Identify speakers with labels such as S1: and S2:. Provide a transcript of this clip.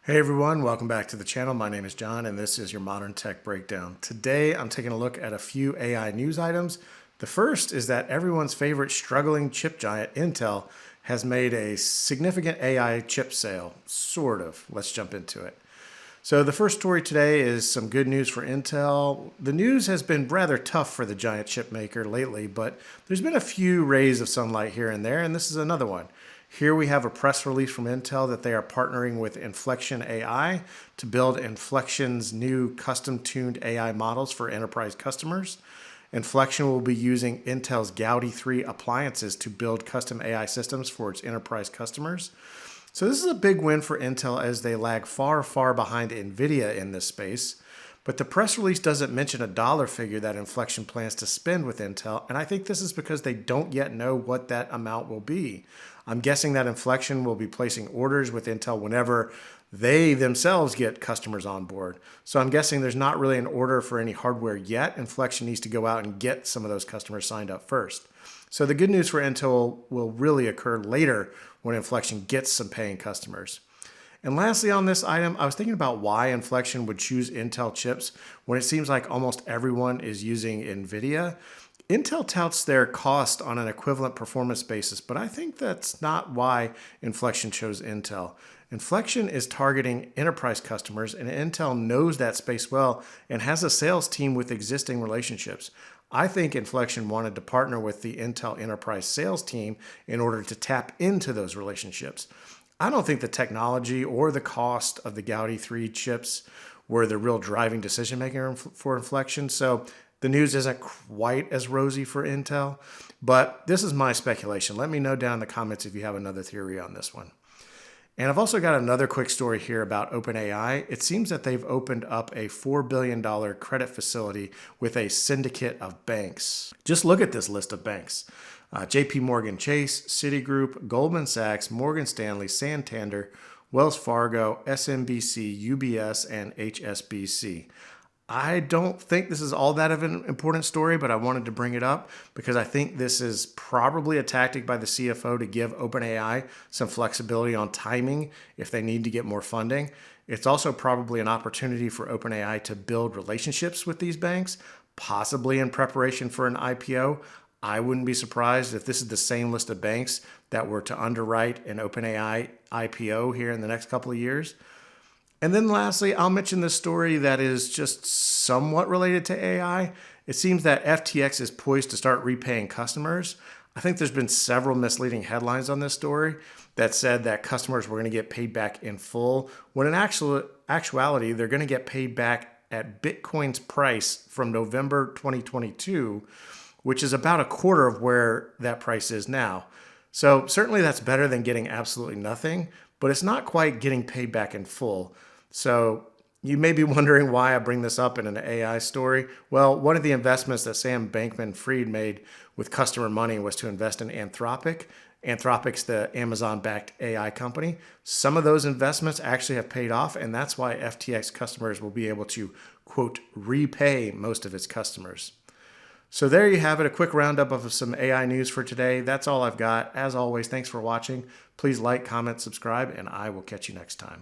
S1: Hey everyone, welcome back to the channel. My name is John and this is your Modern Tech Breakdown. Today I'm taking a look at a few AI news items. The first is that everyone's favorite struggling chip giant, Intel, has made a significant AI chip sale. Sort of. Let's jump into it. So the first story today is some good news for Intel. The news has been rather tough for the giant chip maker lately, but there's been a few rays of sunlight here and there, and this is another one. Here we have a press release from Intel that they are partnering with InflectionAI to build Inflection's new custom-tuned AI models for enterprise customers. Inflection will be using Intel's Gaudi 3 appliances to build custom AI systems for its enterprise customers. So this is a big win for Intel as they lag far, far behind NVIDIA in this space. But the press release doesn't mention a dollar figure that Inflection plans to spend with Intel, and I think this is because they don't yet know what that amount will be. I'm guessing that Inflection will be placing orders with Intel whenever they themselves get customers on board. So I'm guessing there's not really an order for any hardware yet. Inflection needs to go out and get some of those customers signed up first. So the good news for Intel will really occur later when Inflection gets some paying customers. And lastly on this item, I was thinking about why Inflection would choose Intel chips when it seems like almost everyone is using NVIDIA. Intel touts their cost on an equivalent performance basis, but I think that's not why Inflection chose Intel. Inflection is targeting enterprise customers, and Intel knows that space well and has a sales team with existing relationships. I think Inflection wanted to partner with the Intel enterprise sales team in order to tap into those relationships. I don't think the technology or the cost of the Gaudi 3 chips were the real driving decision maker for Inflection. So the news isn't quite as rosy for Intel, but this is my speculation. Let me know down in the comments if you have another theory on this one. And I've also got another quick story here about OpenAI. It seems that they've opened up a $4 billion credit facility with a syndicate of banks. Just look at this list of banks. JP Morgan Chase, Citigroup, Goldman Sachs, Morgan Stanley, Santander, Wells Fargo, SMBC, UBS, and HSBC. I don't think this is all that of an important story, but I wanted to bring it up because I think this is probably a tactic by the CFO to give OpenAI some flexibility on timing if they need to get more funding. It's also probably an opportunity for OpenAI to build relationships with these banks, possibly in preparation for an IPO. I wouldn't be surprised if this is the same list of banks that were to underwrite an OpenAI IPO here in the next couple of years. And then lastly, I'll mention this story that is just somewhat related to AI. It seems that FTX is poised to start repaying customers. I think there's been several misleading headlines on this story that said that customers were going to get paid back in full, when in actuality, they're going to get paid back at Bitcoin's price from November 2022, which is about a quarter of where that price is now. So certainly that's better than getting absolutely nothing, but it's not quite getting paid back in full. So you may be wondering why I bring this up in an AI story. Well, one of the investments that Sam Bankman-Fried made with customer money was to invest in Anthropic. Anthropic's the Amazon-backed AI company. Some of those investments actually have paid off, and that's why FTX customers will be able to, quote, repay most of its customers. So there you have it, a quick roundup of some AI news for today. That's all I've got. As always, thanks for watching. Please like, comment, subscribe, and I will catch you next time.